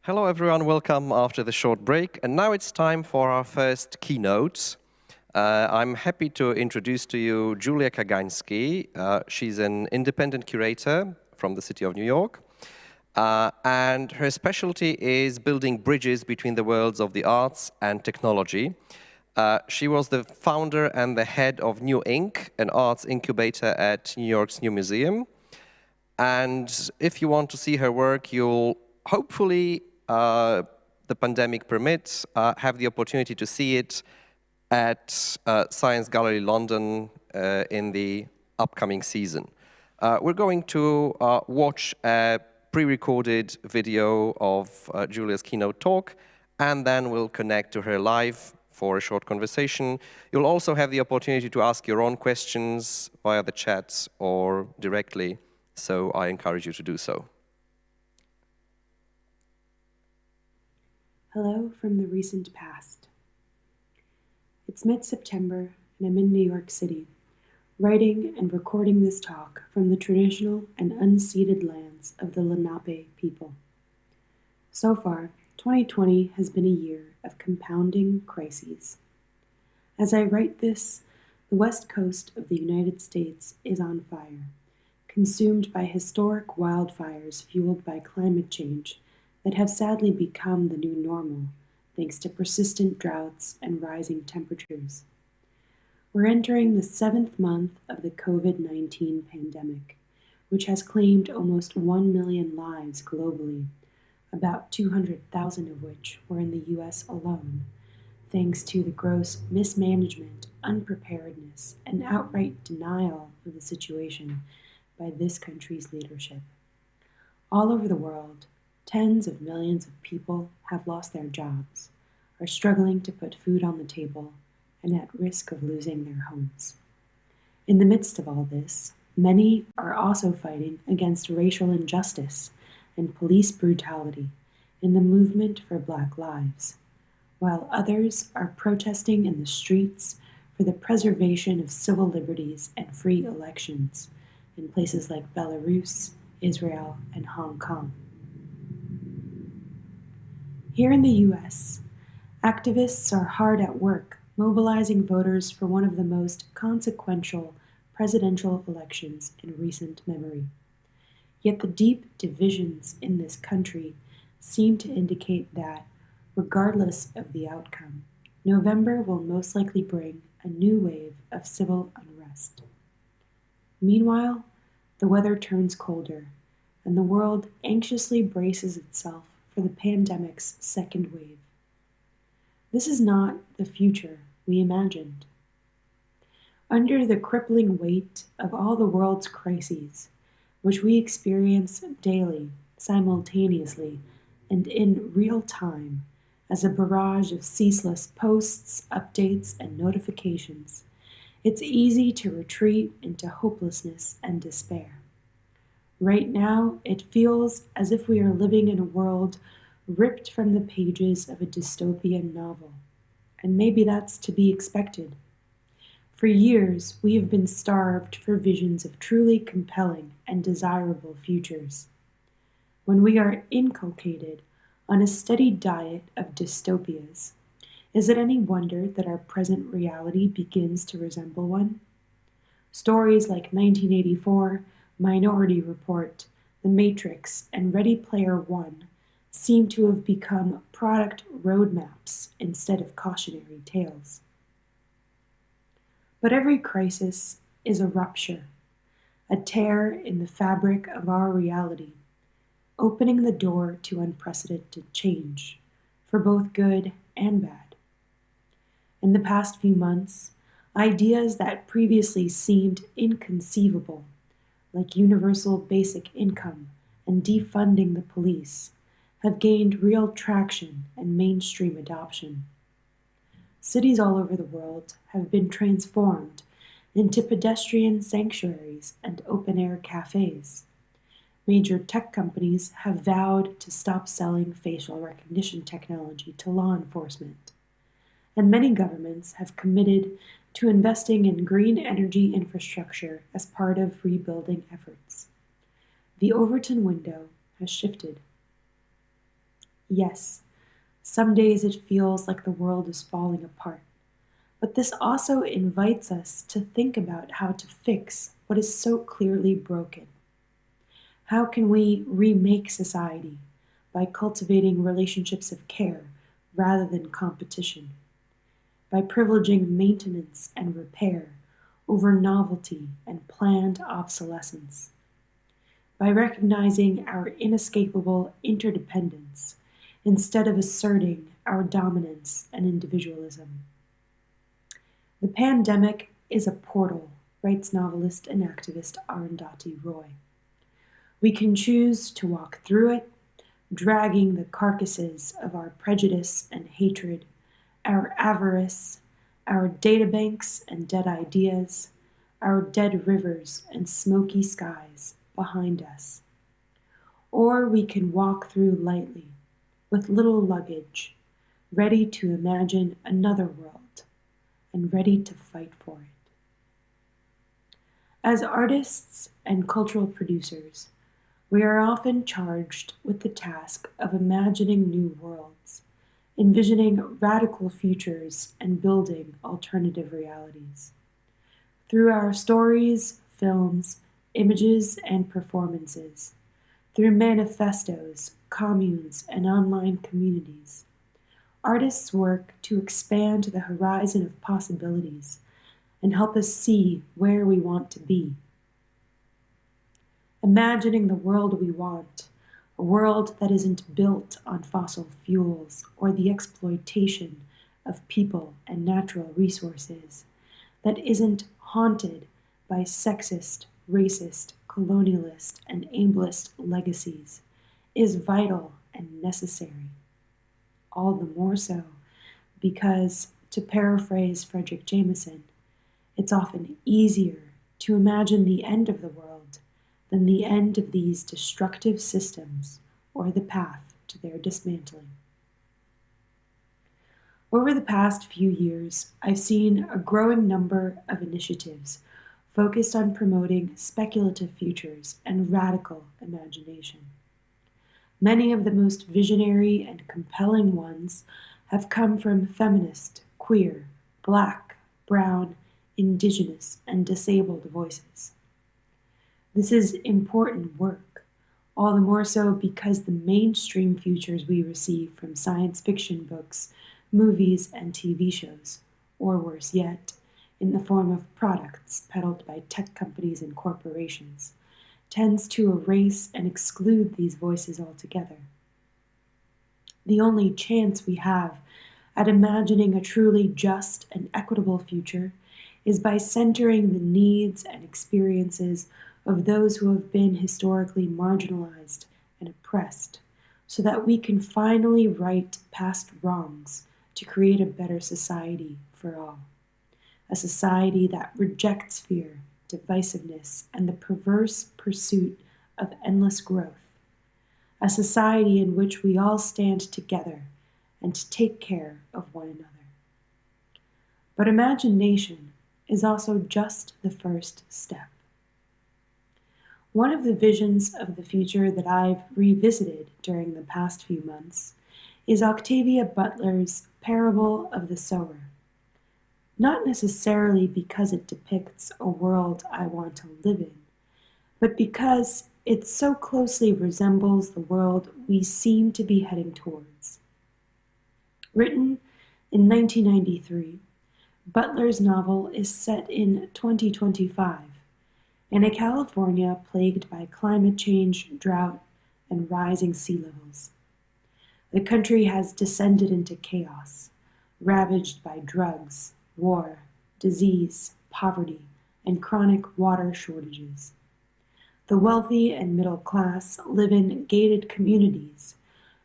Hello everyone, welcome after the short break. And now it's time for our first keynote. I'm happy to introduce to you Julia Kaganskiy. She's an independent curator from the city of New York. And her specialty is building bridges between the worlds of the arts and technology. She was the founder and the head of New Inc., an arts incubator at New York's New Museum. And if you want to see her work, you'll hopefully, the pandemic permits, have the opportunity to see it at Science Gallery London in the upcoming season. We're going to watch a pre-recorded video of Julia's keynote talk, and then we'll connect to her live for a short conversation. You'll also have the opportunity to ask your own questions via the chat or directly, so I encourage you to do so. Hello from the recent past. It's mid-September and I'm in New York City, writing and recording this talk from the traditional and unceded lands of the Lenape people. So far, 2020 has been a year of compounding crises. As I write this, the west coast of the United States is on fire, consumed by historic wildfires fueled by climate change that have sadly become the new normal, thanks to persistent droughts and rising temperatures. We're entering the 7th month of the COVID-19 pandemic, which has claimed almost 1 million lives globally, about 200,000 of which were in the US alone, thanks to the gross mismanagement, unpreparedness, and outright denial of the situation by this country's leadership. All over the world, tens of millions of people have lost their jobs, are struggling to put food on the table, and at risk of losing their homes. In the midst of all this, many are also fighting against racial injustice and police brutality in the movement for Black lives, while others are protesting in the streets for the preservation of civil liberties and free elections in places like Belarus, Israel, and Hong Kong. Here in the US, activists are hard at work mobilizing voters for one of the most consequential presidential elections in recent memory. Yet the deep divisions in this country seem to indicate that, regardless of the outcome, November will most likely bring a new wave of civil unrest. Meanwhile, the weather turns colder, and the world anxiously braces itself for the pandemic's second wave. This is not the future we imagined. Under the crippling weight of all the world's crises, which we experience daily, simultaneously, and in real time, as a barrage of ceaseless posts, updates, and notifications, it's easy to retreat into hopelessness and despair. Right now, it feels as if we are living in a world ripped from the pages of a dystopian novel, and maybe that's to be expected. For years, we have been starved for visions of truly compelling and desirable futures. When we are inculcated on a steady diet of dystopias, is it any wonder that our present reality begins to resemble one? Stories like 1984, Minority Report, The Matrix, and Ready Player One seem to have become product roadmaps instead of cautionary tales. But every crisis is a rupture, a tear in the fabric of our reality, opening the door to unprecedented change, for both good and bad. In the past few months, ideas that previously seemed inconceivable, like universal basic income and defunding the police, have gained real traction and mainstream adoption. Cities all over the world have been transformed into pedestrian sanctuaries and open-air cafes. Major tech companies have vowed to stop selling facial recognition technology to law enforcement. And many governments have committed to investing in green energy infrastructure as part of rebuilding efforts. The Overton window has shifted. Yes, some days it feels like the world is falling apart. But this also invites us to think about how to fix what is so clearly broken. How can we remake society by cultivating relationships of care rather than competition? By privileging maintenance and repair over novelty and planned obsolescence? By recognizing our inescapable interdependence instead of asserting our dominance and individualism? The pandemic is a portal, writes novelist and activist Arundhati Roy. We can choose to walk through it, dragging the carcasses of our prejudice and hatred, our avarice, our databanks and dead ideas, our dead rivers and smoky skies behind us. Or we can walk through lightly, with little luggage, ready to imagine another world, and ready to fight for it. As artists and cultural producers, we are often charged with the task of imagining new worlds, envisioning radical futures, and building alternative realities. Through our stories, films, images, and performances, through manifestos, communes, and online communities, artists work to expand the horizon of possibilities and help us see where we want to be. Imagining the world we want, a world that isn't built on fossil fuels or the exploitation of people and natural resources, that isn't haunted by sexist, racist, colonialist, and ableist legacies, is vital and necessary. All the more so because, to paraphrase Frederick Jameson, it's often easier to imagine the end of the world than the end of these destructive systems or the path to their dismantling. Over the past few years, I've seen a growing number of initiatives focused on promoting speculative futures and radical imagination. Many of the most visionary and compelling ones have come from feminist, queer, black, brown, indigenous, and disabled voices. This is important work, all the more so because the mainstream futures we receive from science fiction books, movies, and TV shows, or worse yet, in the form of products peddled by tech companies and corporations, tends to erase and exclude these voices altogether. The only chance we have at imagining a truly just and equitable future is by centering the needs and experiences of those who have been historically marginalized and oppressed, so that we can finally right past wrongs to create a better society for all. A society that rejects fear, divisiveness, and the perverse pursuit of endless growth. A society in which we all stand together and take care of one another. But imagination is also just the first step. One of the visions of the future that I've revisited during the past few months is Octavia Butler's Parable of the Sower. Not necessarily because it depicts a world I want to live in, but because it so closely resembles the world we seem to be heading towards. Written in 1993, Butler's novel is set in 2025, in a California plagued by climate change, drought, and rising sea levels. The country has descended into chaos, ravaged by drugs, war, disease, poverty, and chronic water shortages. The wealthy and middle class live in gated communities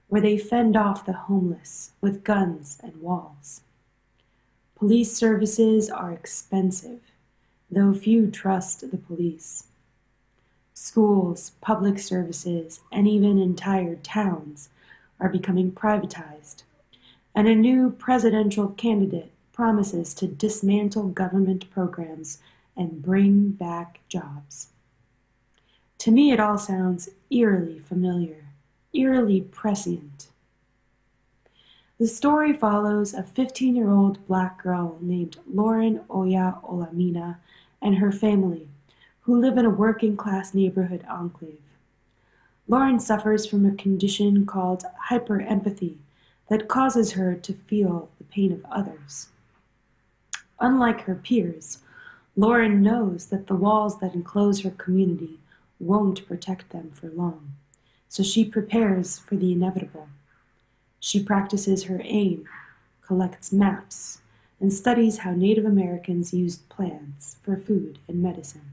where they fend off the homeless with guns and walls. Police services are expensive, though few trust the police. Schools, public services, and even entire towns are becoming privatized, and a new presidential candidate promises to dismantle government programs and bring back jobs. To me, it all sounds eerily familiar, eerily prescient. The story follows a 15-year-old black girl named Lauren Oya Olamina and her family, who live in a working-class neighborhood enclave. Lauren suffers from a condition called hyperempathy that causes her to feel the pain of others. Unlike her peers, Lauren knows that the walls that enclose her community won't protect them for long, so she prepares for the inevitable. She practices her aim, collects maps, and studies how Native Americans used plants for food and medicine.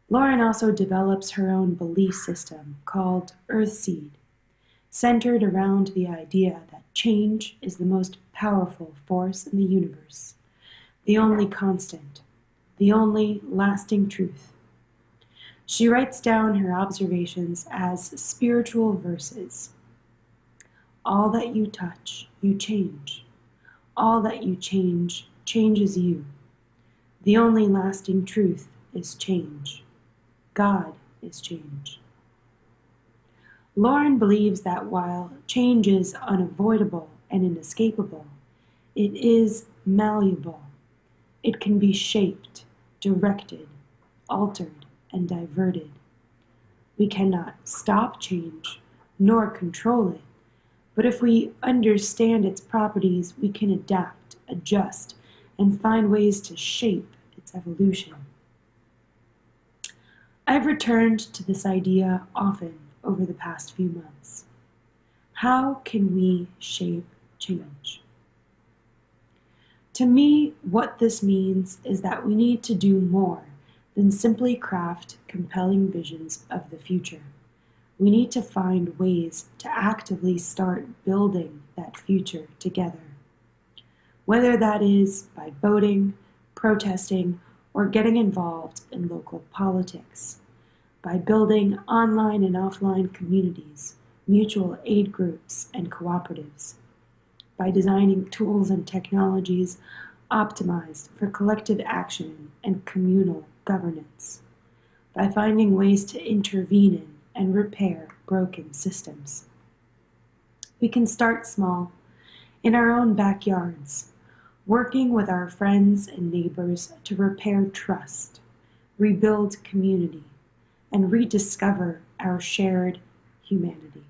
Lauren also develops her own belief system called Earthseed, centered around the idea that change is the most powerful force in the universe, the only constant, the only lasting truth. She writes down her observations as spiritual verses. All that you touch, you change. All that you change, changes you. The only lasting truth is change. God is change. Lauren believes that while change is unavoidable and inescapable, it is malleable. It can be shaped, directed, altered, and diverted. We cannot stop change, nor control it, but if we understand its properties, we can adapt, adjust, and find ways to shape its evolution. I've returned to this idea often over the past few months. How can we shape change? To me, what this means is that we need to do more than simply craft compelling visions of the future. We need to find ways to actively start building that future together. Whether that is by voting, protesting, or getting involved in local politics, by building online and offline communities, mutual aid groups, and cooperatives, by designing tools and technologies optimized for collective action and communal governance, by finding ways to intervene in and repair broken systems. We can start small, in our own backyards, working with our friends and neighbors to repair trust, rebuild community, and rediscover our shared humanity.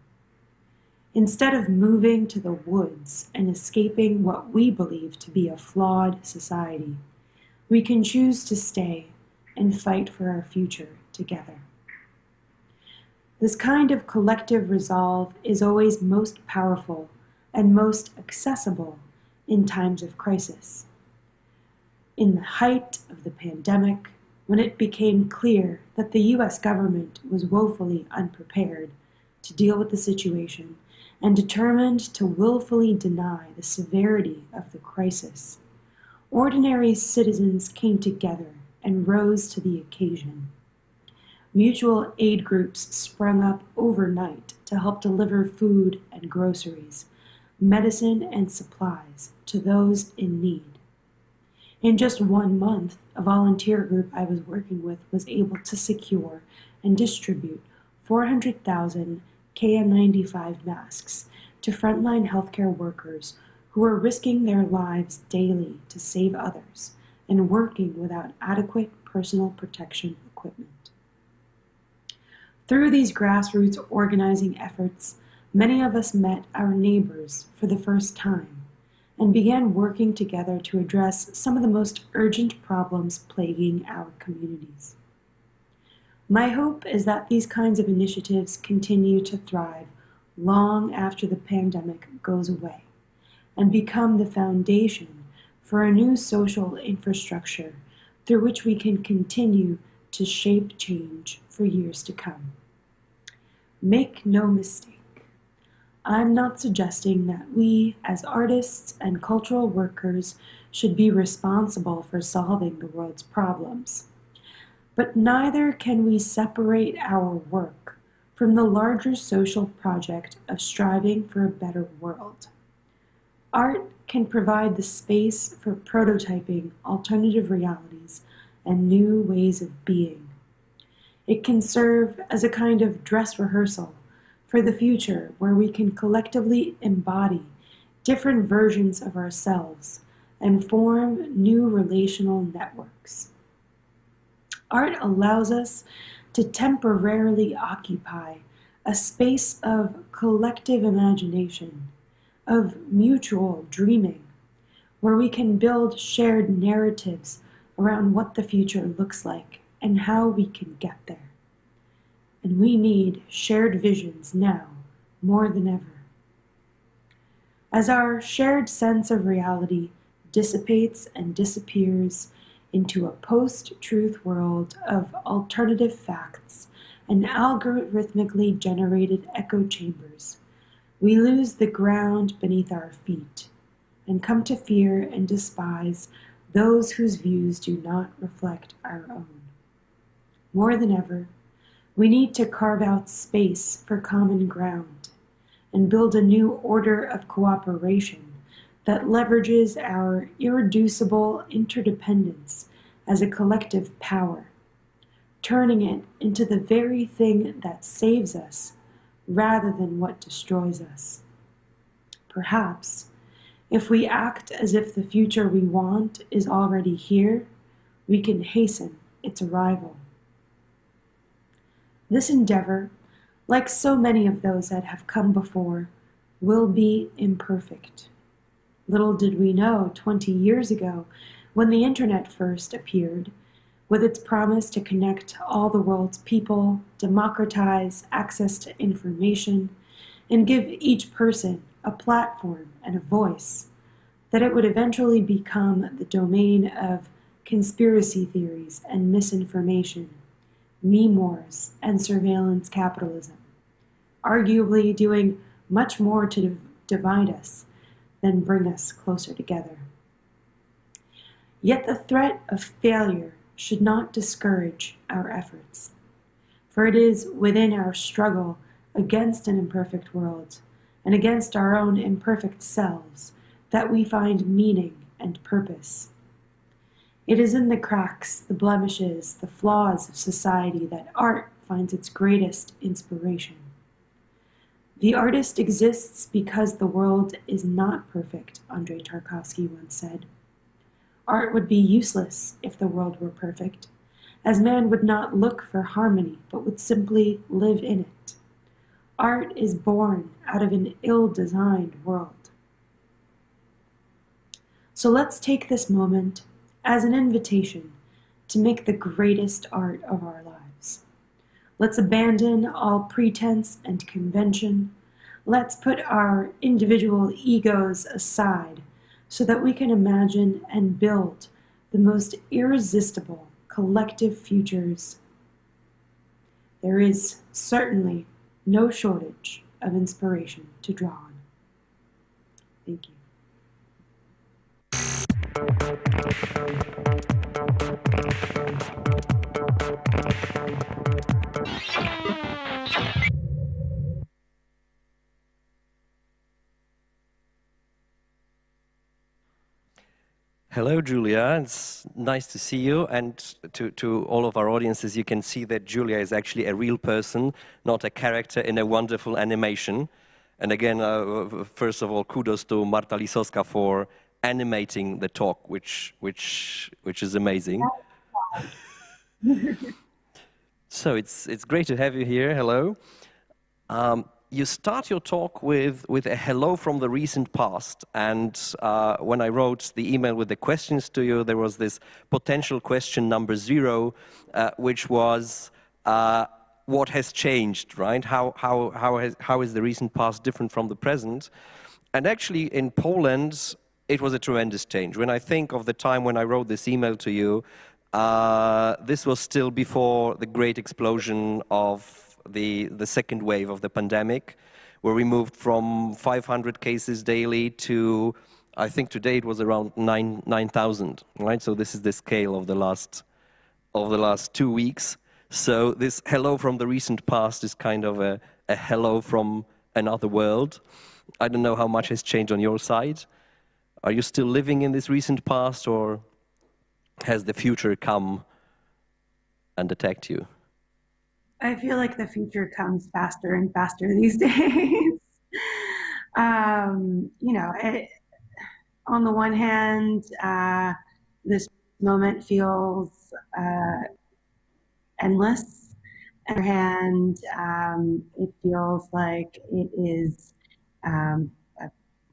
Instead of moving to the woods and escaping what we believe to be a flawed society, we can choose to stay and fight for our future together. This kind of collective resolve is always most powerful and most accessible in times of crisis. In the height of the pandemic, when it became clear that the U.S. government was woefully unprepared to deal with the situation and determined to willfully deny the severity of the crisis, ordinary citizens came together and rose to the occasion. Mutual aid groups sprung up overnight to help deliver food and groceries, medicine and supplies to those in need. In just 1 month, a volunteer group I was working with was able to secure and distribute 400,000 KN95 masks to frontline healthcare workers who are risking their lives daily to save others and working without adequate personal protection equipment. Through these grassroots organizing efforts, many of us met our neighbors for the first time and began working together to address some of the most urgent problems plaguing our communities. My hope is that these kinds of initiatives continue to thrive long after the pandemic goes away and become the foundation for a new social infrastructure through which we can continue to shape change for years to come. Make no mistake, I'm not suggesting that we, as artists and cultural workers, should be responsible for solving the world's problems. But neither can we separate our work from the larger social project of striving for a better world. Art can provide the space for prototyping alternative realities and new ways of being. It can serve as a kind of dress rehearsal for the future where we can collectively embody different versions of ourselves, and form new relational networks. Art allows us to temporarily occupy a space of collective imagination, of mutual dreaming, where we can build shared narratives around what the future looks like and how we can get there. And we need shared visions now more than ever. As our shared sense of reality dissipates and disappears into a post-truth world of alternative facts and algorithmically generated echo chambers, we lose the ground beneath our feet and come to fear and despise those whose views do not reflect our own. More than ever, we need to carve out space for common ground and build a new order of cooperation that leverages our irreducible interdependence as a collective power, turning it into the very thing that saves us rather than what destroys us. Perhaps, if we act as if the future we want is already here, we can hasten its arrival. This endeavor, like so many of those that have come before, will be imperfect. Little did we know 20 years ago, when the internet first appeared, with its promise to connect all the world's people, democratize access to information, and give each person a platform and a voice, that it would eventually become the domain of conspiracy theories and misinformation, meme wars, and surveillance capitalism, arguably doing much more to divide us than bring us closer together. Yet the threat of failure should not discourage our efforts, for it is within our struggle against an imperfect world and against our own imperfect selves that we find meaning and purpose. It is in the cracks, the blemishes, the flaws of society that art finds its greatest inspiration. The artist exists because the world is not perfect, Andrei Tarkovsky once said. Art would be useless if the world were perfect, as man would not look for harmony, but would simply live in it. Art is born out of an ill-designed world. So let's take this moment as an invitation to make the greatest art of our lives. Let's abandon all pretense and convention. Let's put our individual egos aside so that we can imagine and build the most irresistible collective futures. There is certainly no shortage of inspiration to draw on. Thank you. Hello, Julia. It's nice to see you. And to all of our audiences, you can see that Julia is actually a real person, not a character in a wonderful animation. And again, first of all, kudos to Marta Lissowska for animating the talk, which is amazing. So it's great to have you here. Hello. You start your talk with a hello from the recent past, and when I wrote the email with the questions to you, there was this potential question number 0, which was what has changed, right? How is the recent past different from the present? And actually, in Poland, it was a tremendous change. When I think of the time when I wrote this email to you, this was still before the great explosion of the second wave of the pandemic, where we moved from 500 cases daily to, I think today it was around 9,000, right? So this is the scale of the last 2 weeks. So this hello from the recent past is kind of a hello from another world. I don't know how much has changed on your side. Are you still living in this recent past, or has the future come and attacked you? I feel like the future comes faster and faster these days. On the one hand, this moment feels endless. On the other hand, it feels like it is a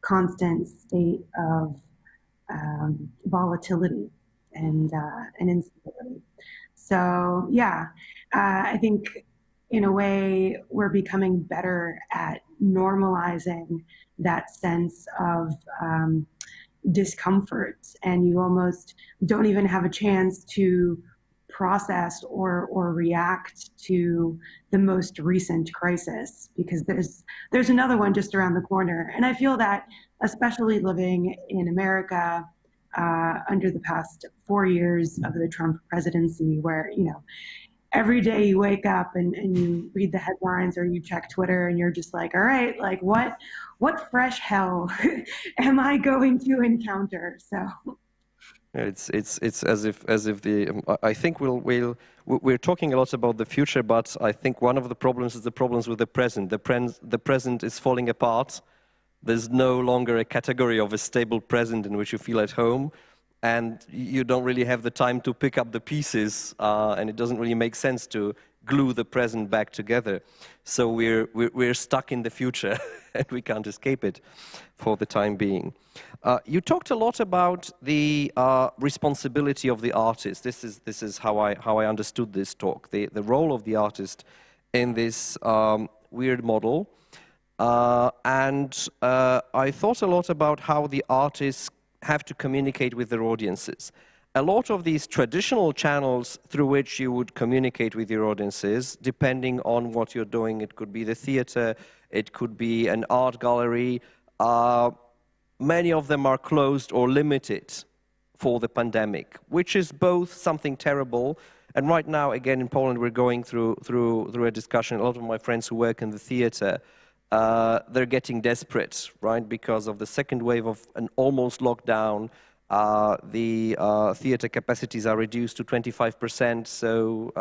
constant state of volatility and instability. So yeah, I think in a way we're becoming better at normalizing that sense of discomfort, and you almost don't even have a chance to process or react to the most recent crisis because there's another one just around the corner. And I feel that especially living in America under the past 4 years of the Trump presidency, where every day you wake up and you read the headlines or you check Twitter and you're just like, all right, like what fresh hell am I going to encounter? So it's as if I think we're talking a lot about the future, but I think one of the problems is the problems with the present. The present is falling apart. There's no longer a category of a stable present in which you feel at home, and you don't really have the time to pick up the pieces, and it doesn't really make sense to glue the present back together. So we're stuck in the future, and we can't escape it for the time being. You talked a lot about the responsibility of the artist. This is how I understood this talk. The role of the artist in this weird model. And I thought a lot about how the artists have to communicate with their audiences. A lot of these traditional channels through which you would communicate with your audiences, depending on what you're doing, it could be the theater, it could be an art gallery, many of them are closed or limited for the pandemic, which is both something terrible. And right now, again, in Poland, we're going through a discussion. A lot of my friends who work in the theater, they're getting desperate, right? Because of the second wave of an almost lockdown, the theater capacities are reduced to 25%. So,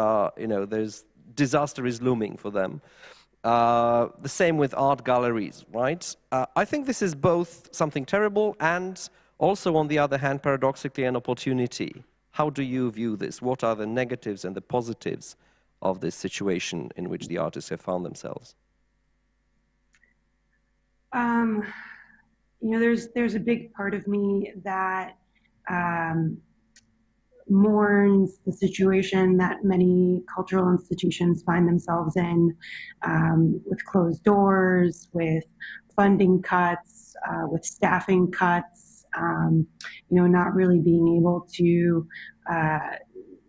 there's disaster is looming for them. The same with art galleries, right? I think this is both something terrible and also, on the other hand, paradoxically, an opportunity. How do you view this? What are the negatives and the positives of this situation in which the artists have found themselves? There's a big part of me that mourns the situation that many cultural institutions find themselves in, with closed doors, with funding cuts, with staffing cuts, not really being able to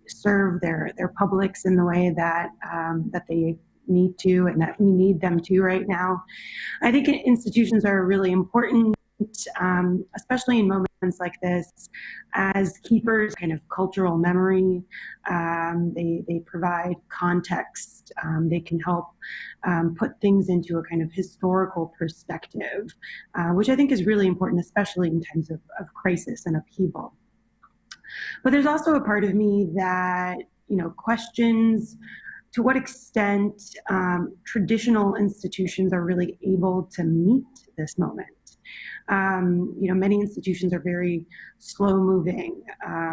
serve their publics in the way that they need to and that we need them to right now. I think institutions are really important, especially in moments like this, as keepers kind of cultural memory. They provide context. They can help put things into a kind of historical perspective, which I think is really important, especially in times of crisis and upheaval. But there's also a part of me that, questions to what extent traditional institutions are really able to meet this moment. Many institutions are very slow moving.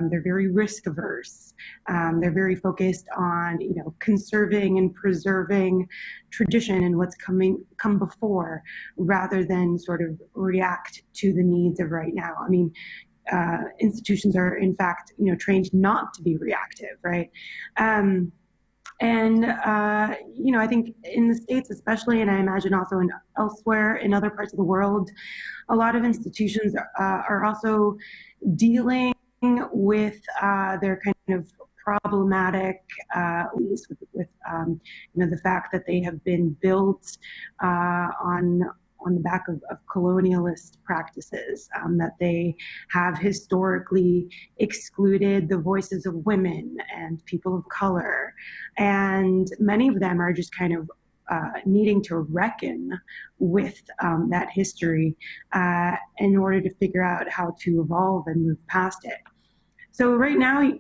They're very risk averse. They're very focused on, conserving and preserving tradition and what's come before, rather than sort of react to the needs of right now. I mean, institutions are, in fact, trained not to be reactive, right? I think in the States especially, and I imagine also elsewhere in other parts of the world, a lot of institutions are also dealing with their kind of problematic with the fact that they have been built on the back of colonialist practices, that they have historically excluded the voices of women and people of color. And many of them are just kind of needing to reckon with that history in order to figure out how to evolve and move past it. So right now, I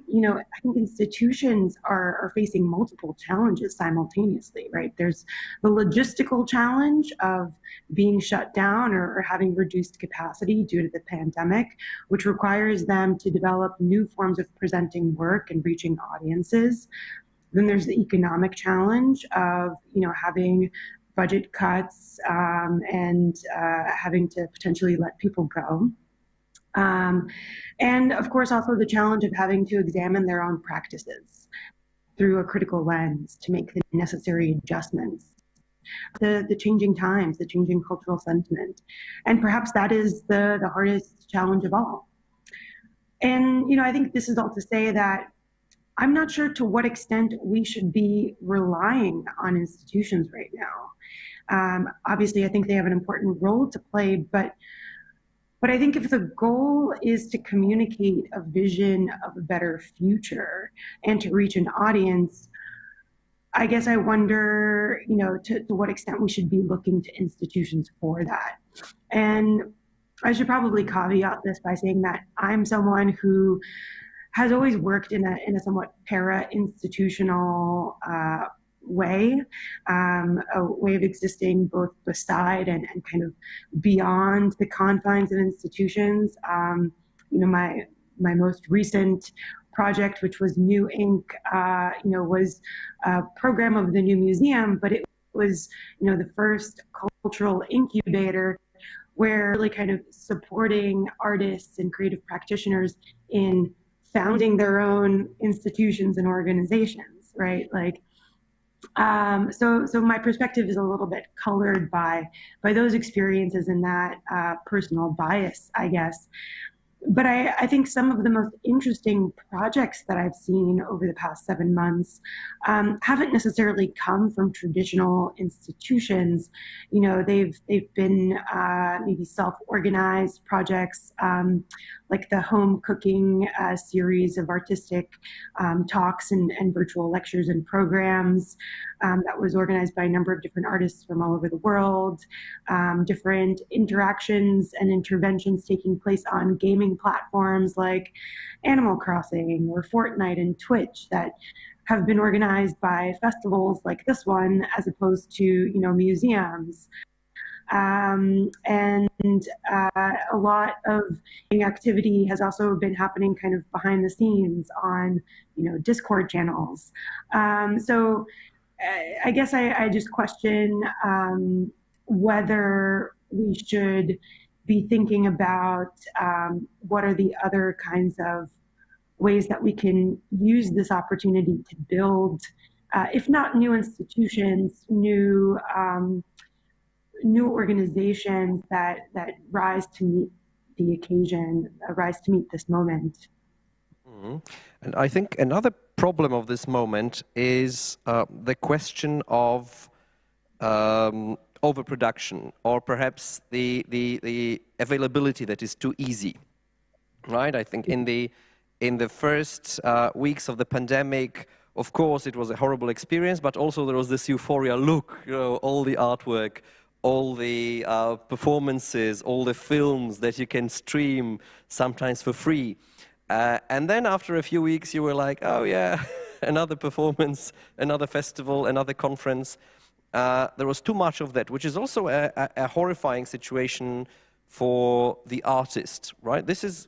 think institutions are facing multiple challenges simultaneously, right? There's the logistical challenge of being shut down or having reduced capacity due to the pandemic, which requires them to develop new forms of presenting work and reaching audiences. Then there's the economic challenge of, having budget cuts and having to potentially let people go. And of course, also the challenge of having to examine their own practices through a critical lens to make the necessary adjustments. The changing times, the changing cultural sentiment. And perhaps that is the hardest challenge of all. And, I think this is all to say that I'm not sure to what extent we should be relying on institutions right now. Obviously, I think they have an important role to play, but I think if the goal is to communicate a vision of a better future and to reach an audience, I guess I wonder, to what extent we should be looking to institutions for that. And I should probably caveat this by saying that I'm someone who has always worked in a somewhat para-institutional way, a way of existing both beside and kind of beyond the confines of institutions. My most recent project, which was New Ink, was a program of the New Museum, but it was, the first cultural incubator where really kind of supporting artists and creative practitioners in founding their own institutions and organizations, right? So my perspective is a little bit colored by those experiences and that personal bias, I guess. But I think some of the most interesting projects that I've seen over the past 7 months haven't necessarily come from traditional institutions. They've been maybe self-organized projects, like the home cooking series of artistic talks and virtual lectures and programs that was organized by a number of different artists from all over the world, different interactions and interventions taking place on gaming platforms like Animal Crossing or Fortnite and Twitch that have been organized by festivals like this one as opposed to, museums. And a lot of activity has also been happening kind of behind the scenes on, Discord channels. So I guess I just question whether we should be thinking about what are the other kinds of ways that we can use this opportunity to build, if not new institutions, new organizations that rise to meet the occasion, rise to meet this moment. Mm-hmm. And I think another problem of this moment is the question of overproduction, or perhaps the availability that is too easy, right? I think in the first weeks of the pandemic, of course, it was a horrible experience, but also there was this euphoria. Look, all the artwork, all the performances, all the films that you can stream, sometimes for free. And then after a few weeks, you were like, oh yeah, another performance, another festival, another conference. There was too much of that, which is also a horrifying situation for the artist, right? This is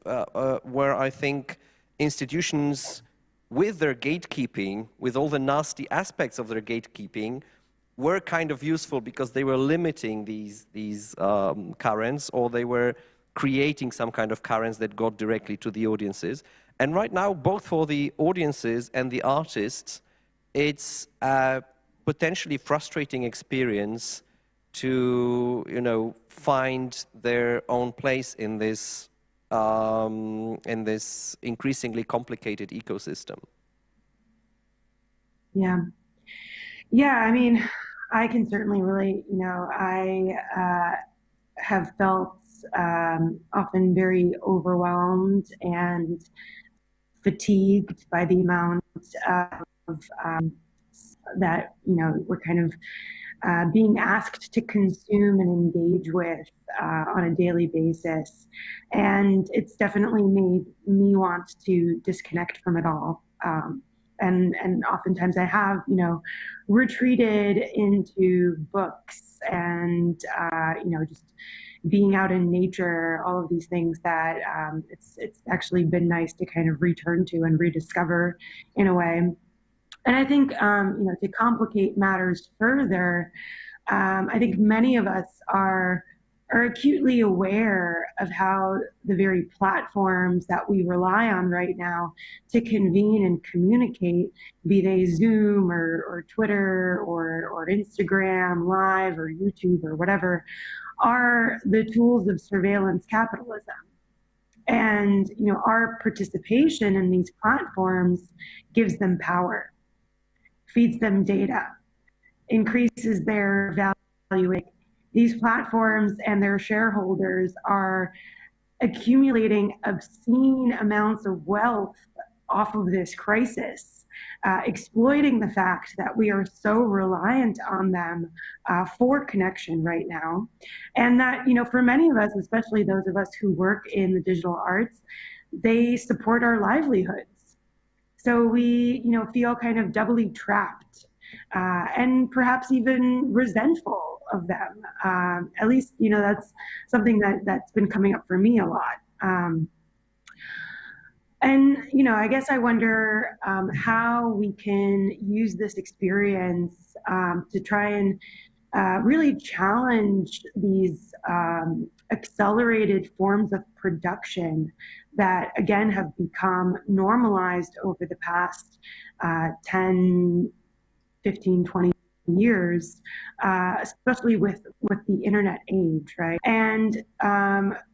where I think institutions, with their gatekeeping, with all the nasty aspects of their gatekeeping, were kind of useful because they were limiting these currents, or they were creating some kind of currents that got directly to the audiences. And right now, both for the audiences and the artists, it's a potentially frustrating experience to, find their own place in this increasingly complicated ecosystem. Yeah. Yeah, I mean, I can certainly relate. I have felt often very overwhelmed and fatigued by the amount of that, we're kind of being asked to consume and engage with on a daily basis. And it's definitely made me want to disconnect from it all. And oftentimes I have, retreated into books and, just being out in nature, all of these things that it's actually been nice to kind of return to and rediscover in a way. And I think, to complicate matters further, I think many of us are acutely aware of how the very platforms that we rely on right now to convene and communicate, be they Zoom or Twitter or Instagram Live or YouTube or whatever, are the tools of surveillance capitalism. And, our participation in these platforms gives them power, feeds them data, increases their value. These platforms and their shareholders are accumulating obscene amounts of wealth off of this crisis, exploiting the fact that we are so reliant on them for connection right now. And that, for many of us, especially those of us who work in the digital arts, they support our livelihoods. So we, feel kind of doubly trapped and perhaps even resentful of them. At least, that's something that's been coming up for me a lot. And, I guess I wonder how we can use this experience to try and really challenge these accelerated forms of production that, again, have become normalized over the past 10, 15, 20 years, especially with the internet age, right? And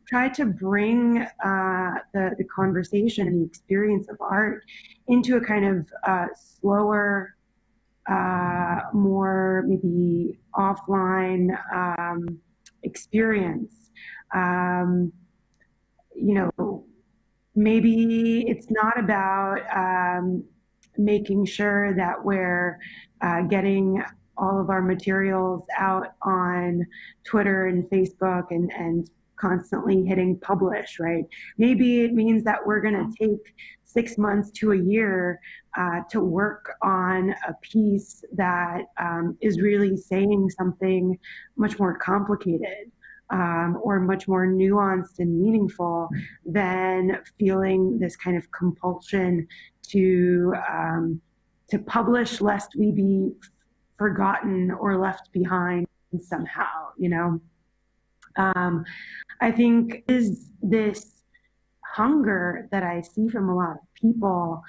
try to bring the conversation and the experience of art into a kind of slower, more maybe offline experience. Maybe it's not about making sure that we're getting all of our materials out on Twitter and Facebook and constantly hitting publish, right? Maybe it means that we're going to take 6 months to a year to work on a piece that is really saying something much more complicated or much more nuanced and meaningful than feeling this kind of compulsion to publish lest we be forgotten or left behind somehow, I think is this hunger that I see from a lot of people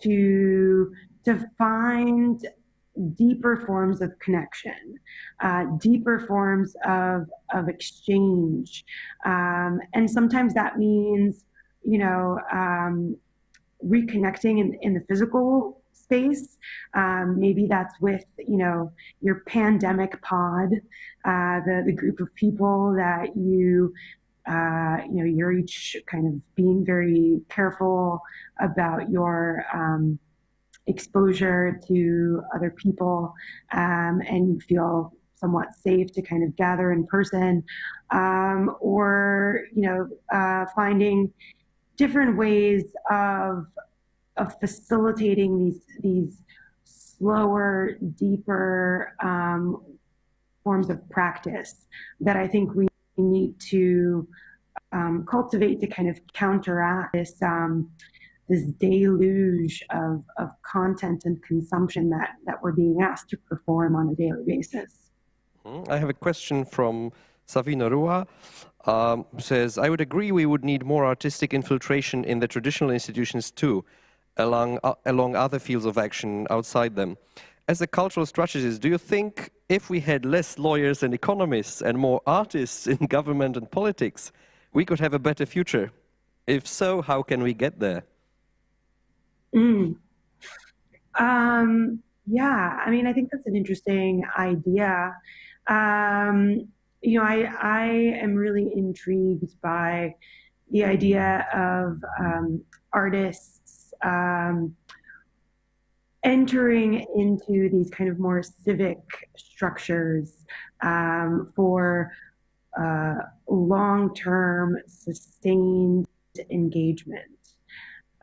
to find deeper forms of connection, deeper forms of exchange. And sometimes that means, reconnecting in the physical space. Maybe that's with, your pandemic pod, the group of people that you're each kind of being very careful about your exposure to other people, and you feel somewhat safe to kind of gather in person, or finding different ways of facilitating these slower, deeper forms of practice that I think we need to cultivate to kind of counteract this deluge of content and consumption that we're being asked to perform on a daily basis. I have a question from Savina Rua, who says, I would agree we would need more artistic infiltration in the traditional institutions too, along other fields of action outside them. As a cultural strategist, do you think if we had less lawyers and economists and more artists in government and politics, we could have a better future? If so, how can we get there? Yeah, I mean, I think that's an interesting idea. I am really intrigued by the idea of artists entering into these kind of more civic structures for long-term sustained engagement.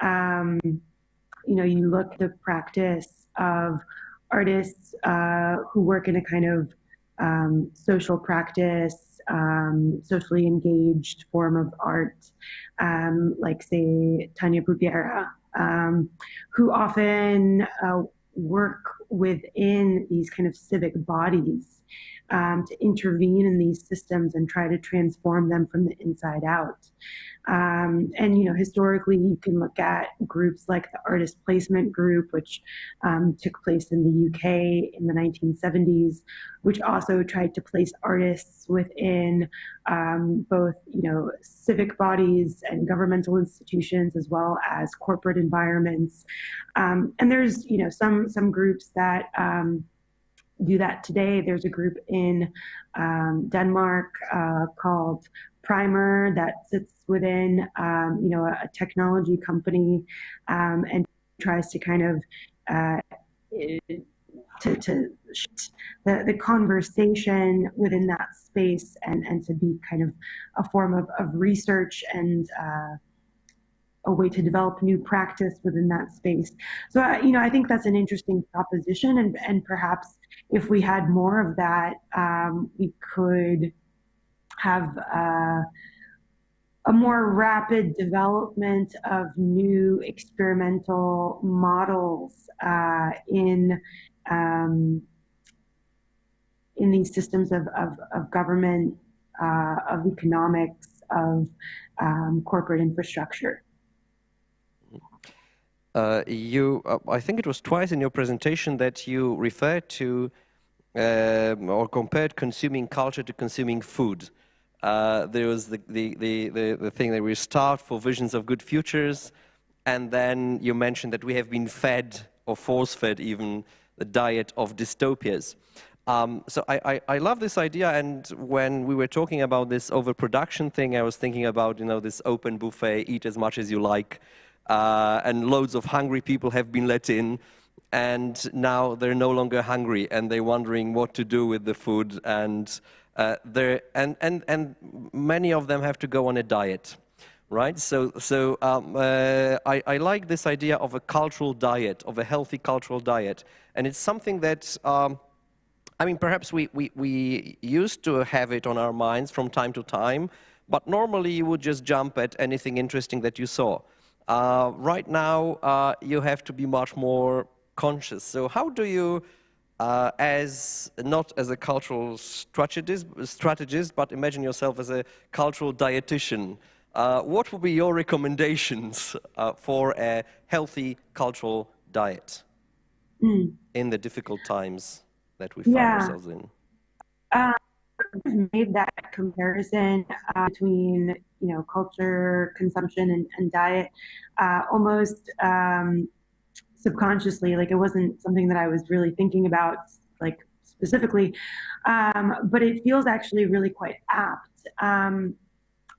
You look at the practice of artists who work in a kind of social practice, socially engaged form of art, like, say, Tanya Bruguera, who often work within these kind of civic bodies to intervene in these systems and try to transform them from the inside out. Historically, you can look at groups like the Artist Placement Group, which took place in the UK in the 1970s, which also tried to place artists within both, civic bodies and governmental institutions, as well as corporate environments. And there's, some groups that do that today. There's a group in Denmark called Primer that sits within, a technology company and tries to kind of to the conversation within that space and to be kind of a form of research and a way to develop new practice within that space. So, I think that's an interesting proposition, and perhaps if we had more of that, we could have a more rapid development of new experimental models in these systems of government, of economics, of corporate infrastructure. I think it was twice in your presentation that you referred to or compared consuming culture to consuming food. There was the thing that we start for visions of good futures, and then you mentioned that we have been fed or force-fed even the diet of dystopias. So I love this idea, and when we were talking about this overproduction thing, I was thinking about this open buffet, eat as much as you like, and loads of hungry people have been let in, and now they're no longer hungry, and they're wondering what to do with the food, and many of them have to go on a diet, right? So I like this idea of a cultural diet, of a healthy cultural diet, and it's something that perhaps we used to have it on our minds from time to time, but normally you would just jump at anything interesting that you saw. Right now, you have to be much more conscious. So how do you, not as a cultural strategist, but imagine yourself as a cultural dietitian, what would be your recommendations for a healthy cultural diet in the difficult times that we find ourselves in? I've made that comparison between culture, consumption, and diet almost subconsciously. Like, it wasn't something that I was really thinking about, like, specifically, but it feels actually really quite apt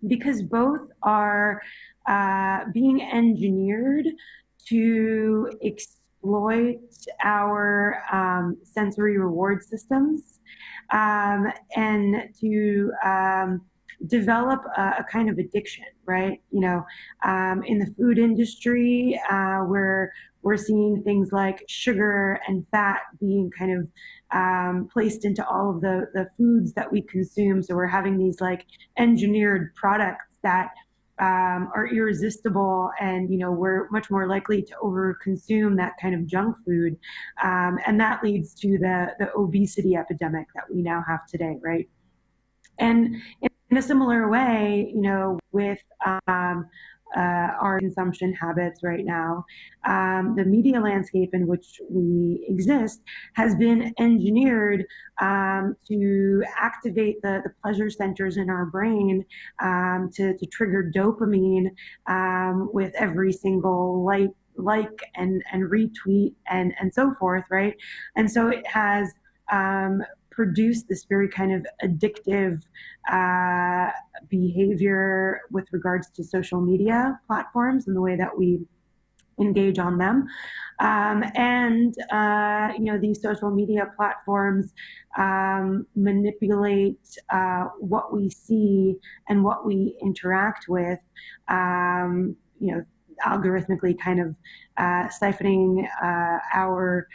because both are being engineered to exploit our sensory reward systems and to develop a kind of addiction, right? In the food industry, we're seeing things like sugar and fat being kind of placed into all of the foods that we consume. So we're having these like engineered products that are irresistible, and we're much more likely to overconsume that kind of junk food, and that leads to the obesity epidemic that we now have today, right? And in a similar way, with our consumption habits right now, the media landscape in which we exist has been engineered to activate the pleasure centers in our brain to trigger dopamine with every single like and retweet and so forth, right? And so it has produced this very kind of addictive behavior with regards to social media platforms and the way that we engage on them. These social media platforms manipulate what we see and what we interact with, algorithmically kind of siphoning our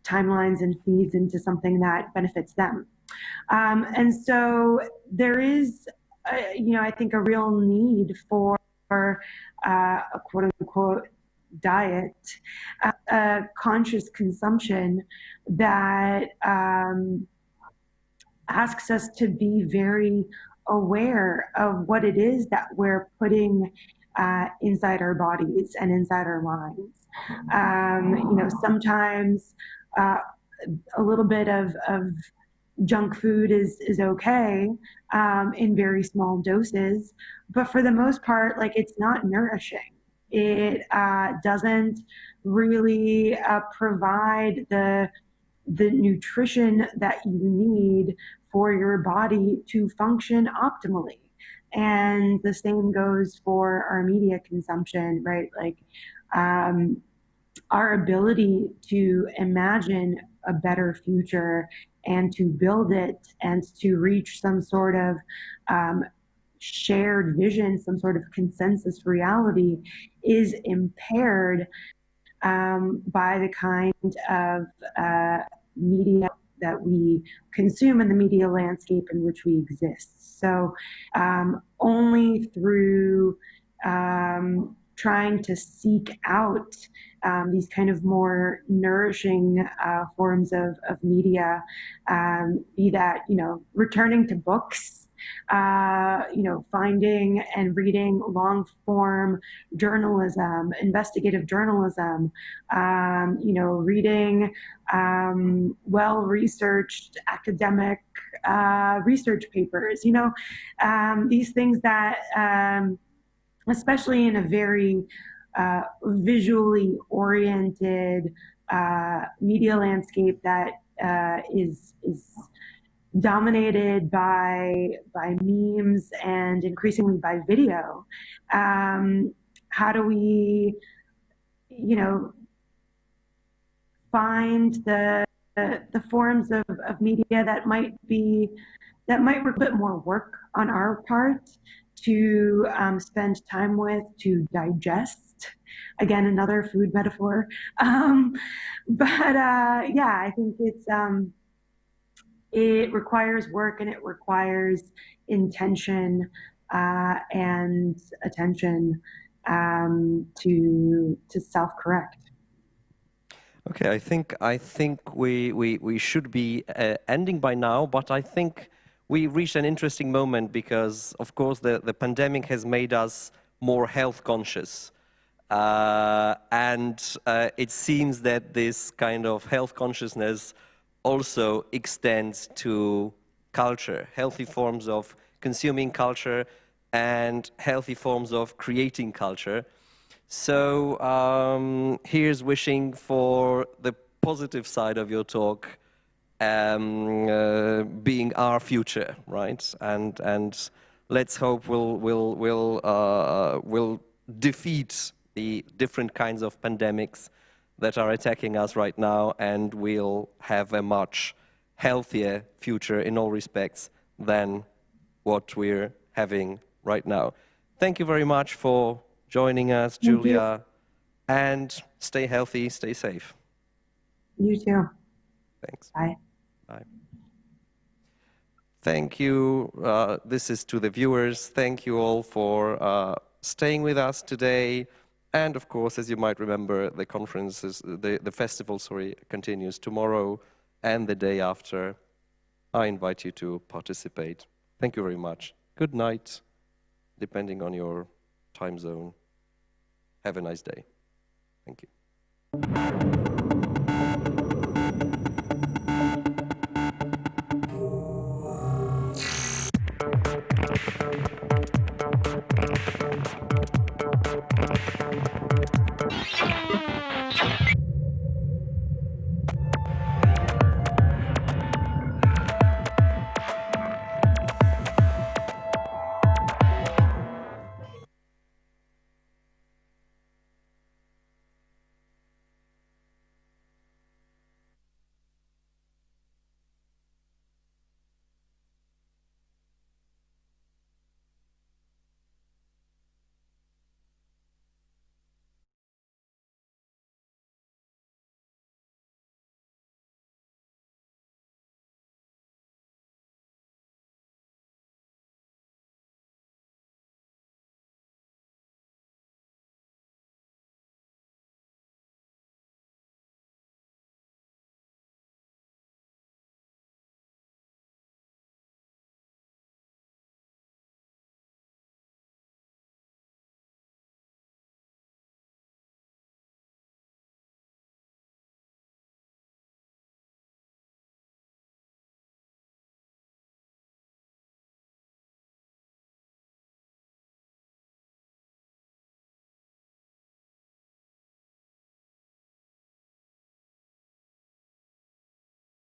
timelines and feeds into something that benefits them. And so there is, I think, a real need for a quote-unquote diet, conscious consumption that asks us to be very aware of what it is that we're putting inside our bodies and inside our minds. Sometimes a little bit of junk food is okay in very small doses, but for the most part, like, it's not nourishing. It doesn't really provide the nutrition that you need for your body to function optimally. And the same goes for our media consumption, right? Like, our ability to imagine a better future and to build it and to reach some sort of shared vision, some sort of consensus reality, is impaired by the kind of media that we consume in the media landscape in which we exist. So only through trying to seek out these kind of more nourishing forms of media, be that, returning to books, finding and reading long-form journalism, investigative journalism, reading well-researched academic research papers, these things that, especially in a very visually oriented media landscape that is dominated by memes and increasingly by video. How do we, find the forms of media that might require a bit more work on our part to spend time with, to digest? Again, another food metaphor. I think it requires work, and it requires intention and attention to self-correct. Okay, I think we should be ending by now, but I think we reached an interesting moment because, of course, the pandemic has made us more health conscious. It seems that this kind of health consciousness also extends to culture, healthy forms of consuming culture and healthy forms of creating culture. So here's wishing for the positive side of your talk being our future, right? And let's hope we'll defeat the different kinds of pandemics that are attacking us right now, and we'll have a much healthier future in all respects than what we're having right now. Thank you very much for joining us, Julia, and stay healthy, stay safe. You too. Thanks. Bye. Bye. Thank you. This is to the viewers. Thank you all for staying with us today. And of course, as you might remember, the conferences, the festival, continues tomorrow and the day after. I invite you to participate. Thank you very much. Good night, depending on your time zone. Have a nice day. Thank you.